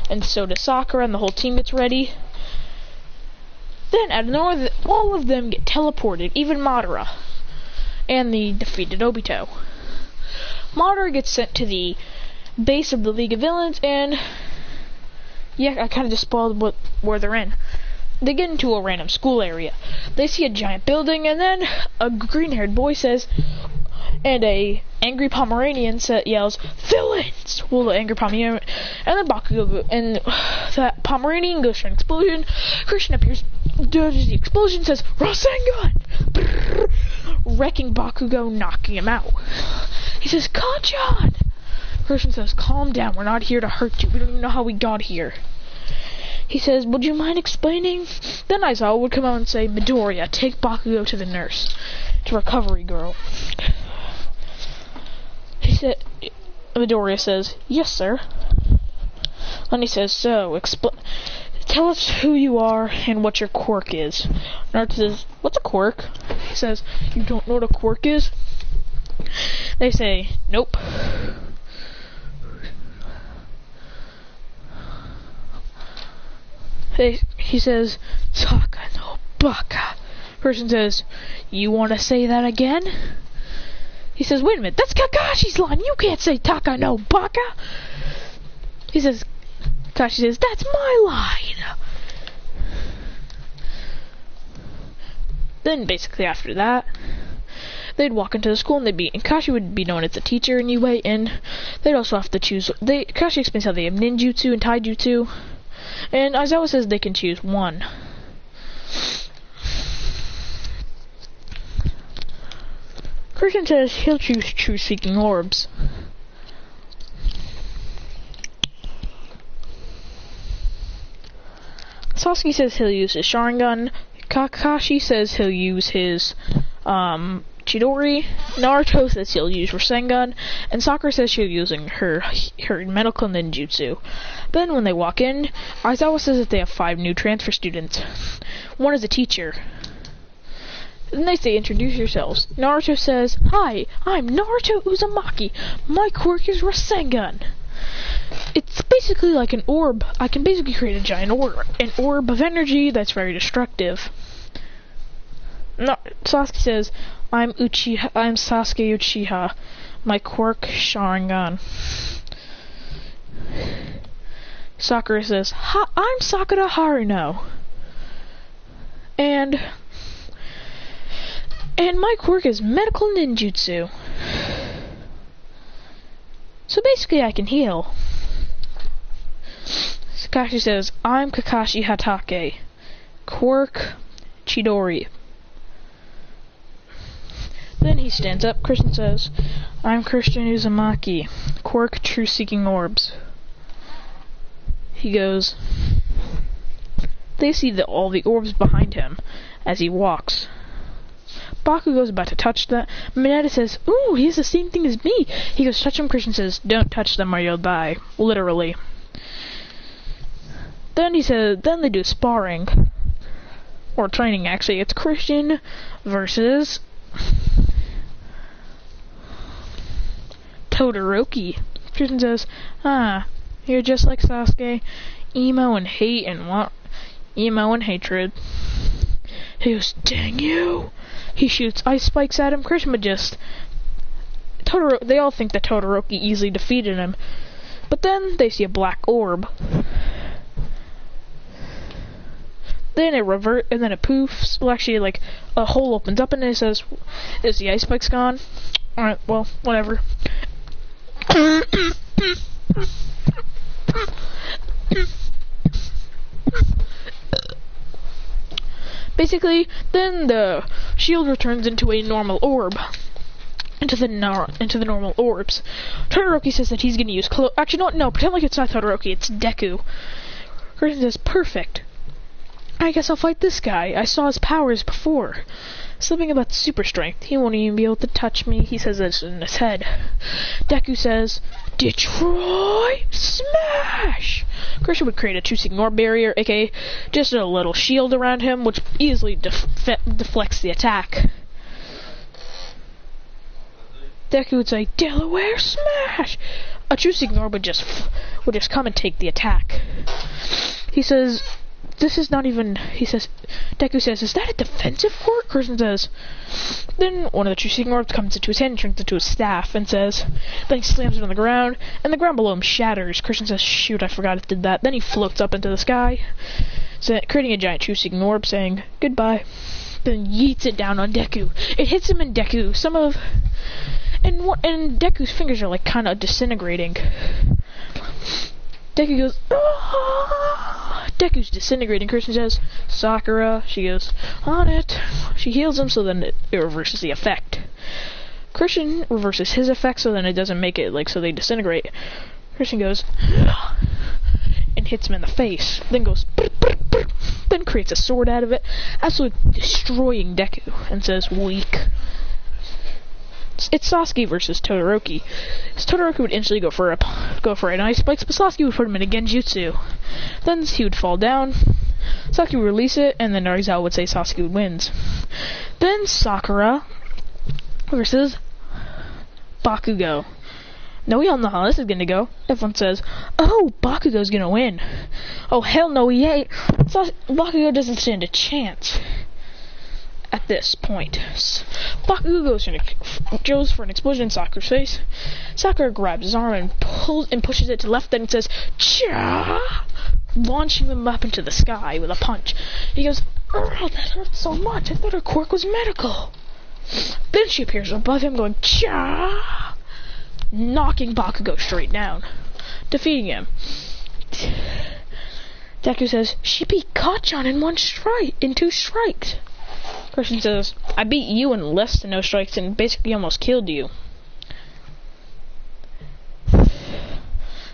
and so does Sakura, and the whole team gets ready. Then, out of nowhere, all of them get teleported, even Madara, and the defeated Obito. Madara gets sent to the base of the League of Villains, and yeah, I kind of just spoiled where they're in. They get into a random school area. They see a giant building, and then a green-haired boy says, and a angry Pomeranian yells, "Villains!" Well, the angry Pomeranian, and then Bakugo, and that Pomeranian goes for an explosion. Christian appears, dodges the explosion, says, "Rasengan!" Wrecking Bakugo, knocking him out. He says, "Kanchan!" Christian says, "Calm down, we're not here to hurt you. We don't even know how we got here." He says, "Would you mind explaining?" Then Aizawa would come out and say, "Midoriya, take Bakugo to the nurse, to recovery girl." He said, Midoriya says, "Yes, sir." Then he says, "So, tell us who you are and what your quirk is." Naruto says, "What's a quirk?" He says, "You don't know what a quirk is?" They say, "Nope." He says, "Taka no baka." Person says, "You want to say that again?" He says, "Wait a minute, that's Kakashi's line. You can't say Taka no baka." He says, Kakashi says, "That's my line." Then basically after that, they'd walk into the school and Kakashi would be known as a teacher anyway, and they'd also have to choose. Kakashi explains how they have ninjutsu and taijutsu, and Aizawa says they can choose one. Christian says he'll choose truth-seeking orbs. Sasuke says he'll use his Sharingan. Kakashi says he'll use his Chidori. Naruto says he'll use Rasengan, and Sakura says she'll be using her medical ninjutsu. Then when they walk in, Aizawa says that they have 5 new transfer students. One is a teacher. Then they say, "Introduce yourselves." Naruto says, "Hi, I'm Naruto Uzumaki. My quirk is Rasengan." It's basically like an orb. I can basically create a giant orb of energy that's very destructive. Sasuke says, I'm Sasuke Uchiha. My quirk, Sharingan." Sakura says, "I'm Sakura Haruno. And my quirk is medical ninjutsu. So basically I can heal." Kakashi says, "I'm Kakashi Hatake. Quirk, Chidori." Then he stands up. Christian says, "I'm Christian Uzumaki. Quirk, truth-seeking orbs." He goes. They see all the orbs behind him as he walks. Bakugo's about to touch that. Mineta says, "Ooh, he has the same thing as me." He goes, "Touch him." Christian says, "Don't touch them or you'll die." Literally. Then they do sparring. Or training, actually. It's Christian versus Todoroki. Christian says, "You're just like Sasuke. Emo and hate and what? Emo and hatred." He goes, "Dang you!" He shoots ice spikes at him. Christian they all think that Todoroki easily defeated him. But then they see a black orb. Then it and then it poofs. Well, actually, like, a hole opens up and it says, "Is the ice spikes gone?" Alright, well, whatever. Basically, then the shield returns into a normal orb. Into the normal orbs. Todoroki says that he's gonna use actually, no, pretend like it's not Todoroki, it's Deku. Christian says, "Perfect. I guess I'll fight this guy. I saw his powers before. Something about super strength. He won't even be able to touch me." He says this in his head. Deku says, "Detroit Smash!" Christian would create a truth-seeking orb barrier, aka just a little shield around him, which easily deflects the attack. Deku would say, "Delaware Smash!" a true Signor would just come and take the attack. He says, this is not even, he says, Deku says, is that a defensive quirk? Christian says, then one of the true Signors comes into his hand and turns into a staff and says, then he slams it on the ground, and the ground below him shatters. Christian says, shoot, I forgot it did that. Then he floats up into the sky, creating a giant true Signor, saying, goodbye. Then yeets it down on Deku. It hits him in Deku. And Deku's fingers are like kind of disintegrating. Deku goes, ah! Deku's disintegrating. Christian says, Sakura. She goes, on it. She heals him, so then it reverses the effect. Christian reverses his effect, so then it doesn't make it, like, so they disintegrate. Christian goes, ah! And hits him in the face. Then goes, brr, brr, brr, then creates a sword out of it, absolutely destroying Deku, and says, weak. It's Sasuke versus Todoroki. Todoroki would instantly go for an ice spikes, but Sasuke would put him in a genjutsu. Then he would fall down. Sasuke would release it, and then Narizawa would say Sasuke wins. Then Sakura versus Bakugo. Now we all know how this is gonna go. Everyone says, oh, Bakugo's gonna win. Oh, hell no, he ain't. Bakugo doesn't stand a chance. At this point, Bakugo goes for an explosion in Sakura's face. Sakura grabs his arm and pushes it to the left, then it says, cha! Launching him up into the sky with a punch. He goes, oh, that hurts so much. I thought her quirk was medical. Then she appears above him going, cha! Knocking Bakugo straight down, defeating him. Deku says, she beat Kacchan in 2 strikes. Christian says, I beat you in less than no strikes and basically almost killed you.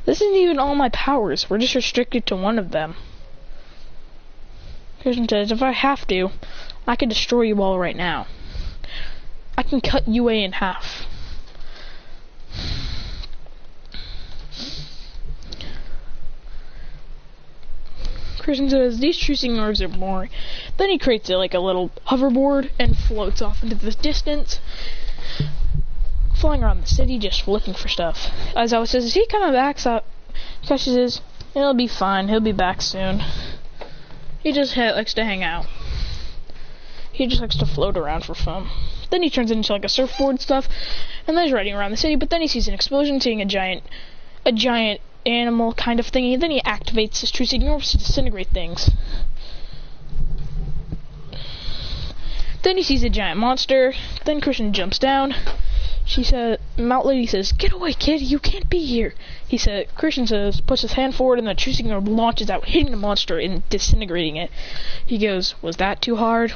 This isn't even all my powers. We're just restricted to one of them. Christian says, if I have to, I can destroy you all right now. I can cut UA in half. Christian says, these true Signors are boring. Then he creates like a little hoverboard and floats off into the distance, flying around the city just looking for stuff. Aizawa says, he kind of backs up. Kakashi says, it'll be fine, he'll be back soon. He just likes to hang out. He just likes to float around for fun. Then he turns into like a surfboard stuff, and then he's riding around the city, but then he sees an explosion, seeing a giant animal kind of thingy. Then he activates his true Signors to disintegrate things. Then he sees a giant monster. Then Christian jumps down. Mount Lady says, get away, kid, you can't be here. Christian says, puts his hand forward, and the true Signor launches out, hitting the monster and disintegrating it. He goes, was that too hard?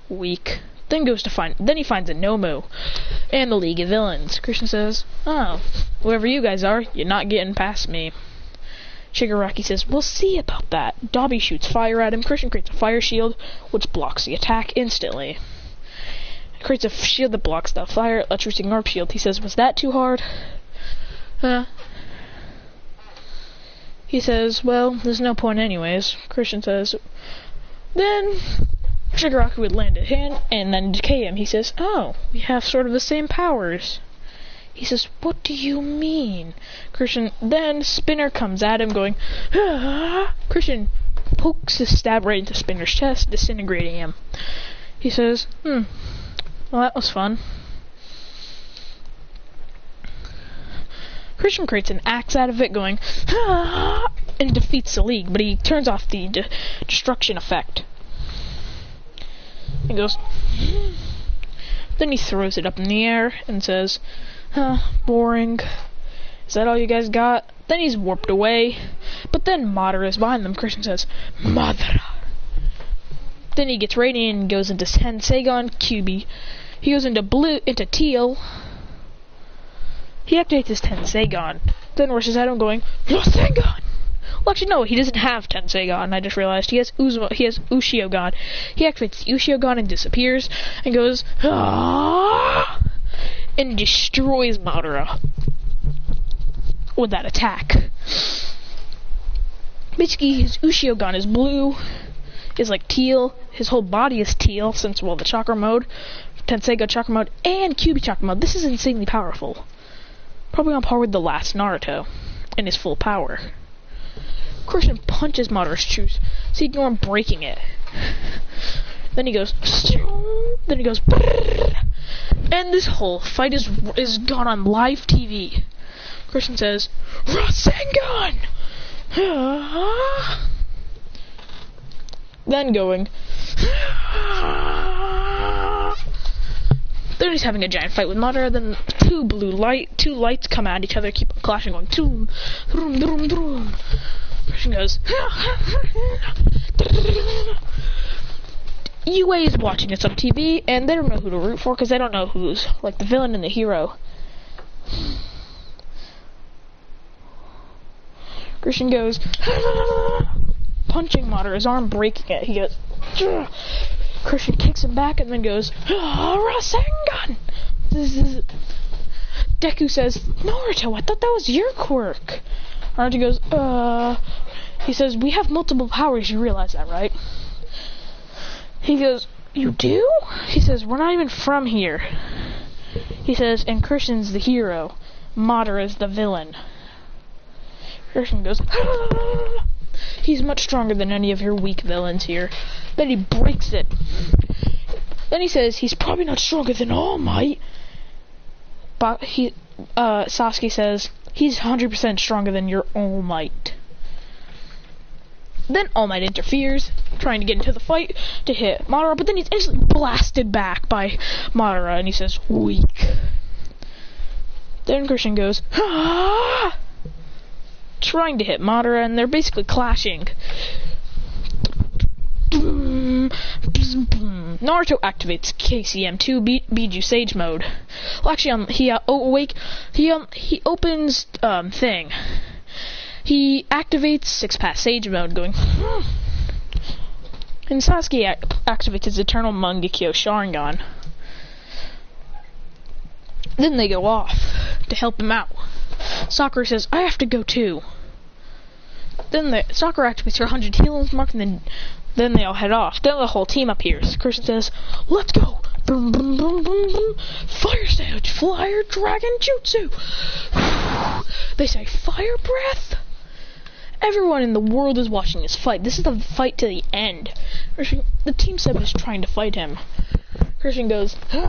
Weak. Then he finds a Nomu and the League of Villains. Christian says, oh, whoever you guys are, you're not getting past me. Shigaraki says, we'll see about that. Dobby shoots fire at him. Christian creates a fire shield, which blocks the attack instantly. Creates a shield that blocks the fire, a true Signor shield. He says, was that too hard? He says, well, there's no point anyways. Christian says, then Shigaraki would land a hand and then decay him. He says, oh, we have sort of the same powers. He says, what do you mean? Then Spinner comes at him going, ah! Christian pokes his stab right into Spinner's chest, disintegrating him. He says, well, that was fun. Christian creates an axe out of it going, ah! And defeats the League, but he turns off the destruction effect. He goes, then he throws it up in the air and says, boring. Is that all you guys got? Then he's warped away, but then Madara is behind them. Christian says, Madara. Then he gets radiant and goes into Tenseigan Kyuubi. He goes into teal. He activates his Tenseigan. Then rushes at him going, Rasengan! Well, actually, no, he doesn't have Tenseigan, I just realized. He has Ushiogan. He activates Ushiogan and disappears, and goes, ah! And destroys Madara with that attack. Basically, his Ushiogan is blue, is like teal. His whole body is teal, since, well, the chakra mode, Tenseigan chakra mode, and Kyuubi chakra mode. This is insanely powerful. probably on par with the last Naruto in his full power. Christian punches Madara's shoes, so you ignore him breaking it. Then he goes, then he goes, and this whole fight is gone on live TV. Christian says, Rasengan! Then going, then he's having a giant fight with Madara. Then two lights come at each other, keep clashing, going doom, doom, doom, doom. Christian goes, UA is watching this on TV, and they don't know who to root for because they don't know who's like the villain and the hero. Christian goes, punching Madara's arm, breaking it. He goes, Christian kicks him back and then goes, Rasengan! Deku says, Naruto, I thought that was your quirk. Naruto goes, he says, we have multiple powers, you realize that, right? He goes, you do? He says, we're not even from here. He says, and Christian's the hero. Madara's the villain. Christian goes, he's much stronger than any of your weak villains here. Then he breaks it. Then he says, he's probably not stronger than All Might. But Sasuke says, he's 100% stronger than your All Might. Then All Might interferes, trying to get into the fight to hit Madara, but then he's instantly blasted back by Madara, and he says, weak. Then Christian goes, trying to hit Madara, and they're basically clashing. Naruto activates KCM2 Biju Sage mode. Well, actually, he opens thing. He activates 6-pass Sage mode, going. And Sasuke activates his Eternal Mangekyo Sharingan. Then they go off to help him out. Sakura says, I have to go too. Then Sakura activates her 100 healings mark, and then they all head off. Then the whole team appears. Christian says, let's go! Boom, boom, boom, boom, boom. Fire Sage, Flyer Dragon Jutsu! They say, fire breath? Everyone in the world is watching this fight. This is the fight to the end. The Team 7 is trying to fight him. Christian goes, Then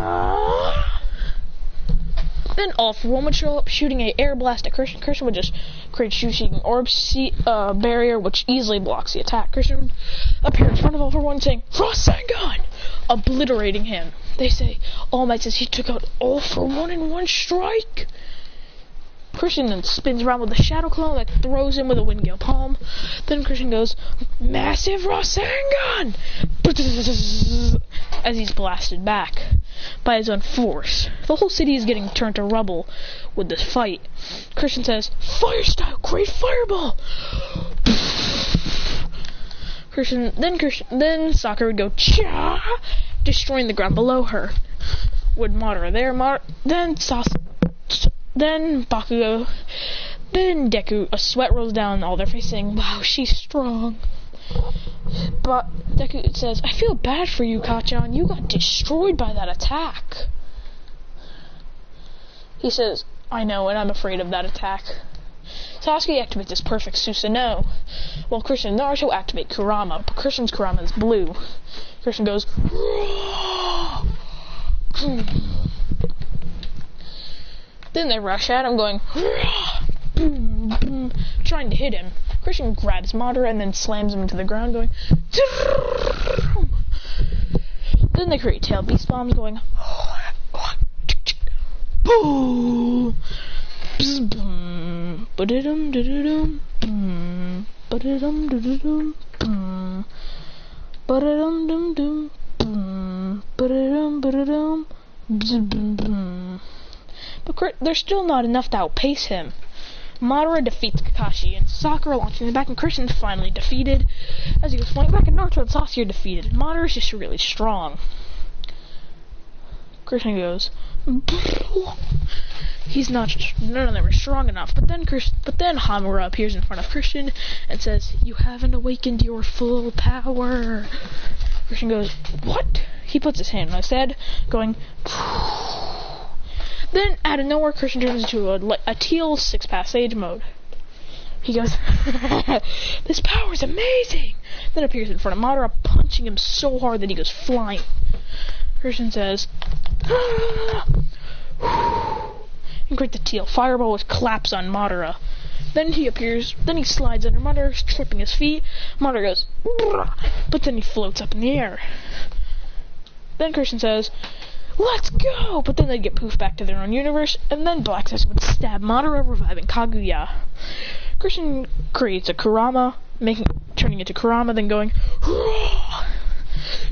All For One would show up, shooting an air blast at Christian. Christian would just create shooting orb barrier, which easily blocks the attack. Christian would appear in front of All For One, saying, Rasengan! Obliterating him. They say, All Might says he took out All For One in one strike. Christian then spins around with a shadow clone that throws him with a wind gale palm. Then Christian goes, massive Rasengan! As he's blasted back by his own force. The whole city is getting turned to rubble with this fight. Christian says, fire style, great fireball! Then Sakura would go, cha! Destroying the ground below her. With Madara there, then Bakugo, then Deku, a sweat rolls down all their faces, saying, wow, she's strong. But Deku says, I feel bad for you, Kachan. You got destroyed by that attack. He says, I know, and I'm afraid of that attack. Sasuke activates his perfect Susanoo, while Christian and Naruto activate Kurama, but Christian's Kurama is blue. Christian goes, Then they rush at him, going, trying to hit him. Christian grabs Madara and then slams him into the ground, going, Then they create tail beast bombs, going, boom, ba-da-dum, da-da-dum, boom, ba-da-dum, da-da-dum, boom, ba-da-dum-dum-dum, boom, ba-da-dum, ba-da-dum, boom. But there's still not enough to outpace him. Madara defeats Kakashi, and Sakura launching him back, and Christian's finally defeated. As he goes flying back, and Naruto and Sasuke are defeated. Madara's just really strong. Christian goes, he's not, none of them are strong enough. But then Hamura appears in front of Christian and says, you haven't awakened your full power. Christian goes, what? He puts his hand on his head, going, Then, out of nowhere, Christian turns into a teal 6-pass Sage mode. He goes, this power is amazing! Then appears in front of Madara, punching him so hard that he goes flying. Christian says, and create the teal fireball, which claps on Madara. Then he slides under Madara, tripping his feet. Madara goes, but then he floats up in the air. Then Christian says, let's go! But then they get poofed back to their own universe, and then Black Sash would stab Madara, reviving Kaguya. Christian creates a Kurama, turning into Kurama, then going,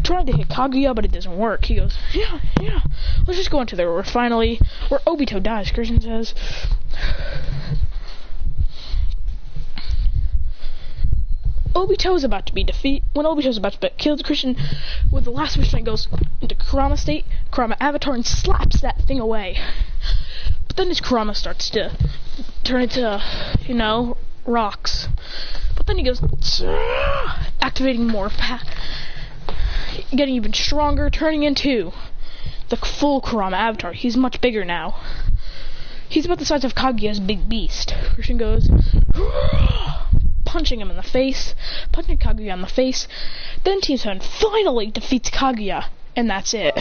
trying to hit Kaguya, but it doesn't work. He goes, yeah, let's just go into there. Where Obito dies, Christian says. Obito's about to be killed, Christian, with the last of his strength, goes into Kurama state, Kurama avatar, and slaps that thing away. But then his Kurama starts to turn into, rocks. But then he goes, activating more, getting even stronger, turning into the full Kurama avatar. He's much bigger now. He's about the size of Kaguya's big beast. Christian goes, punching Kaguya in the face. Then Team 7 finally defeats Kaguya, and that's it.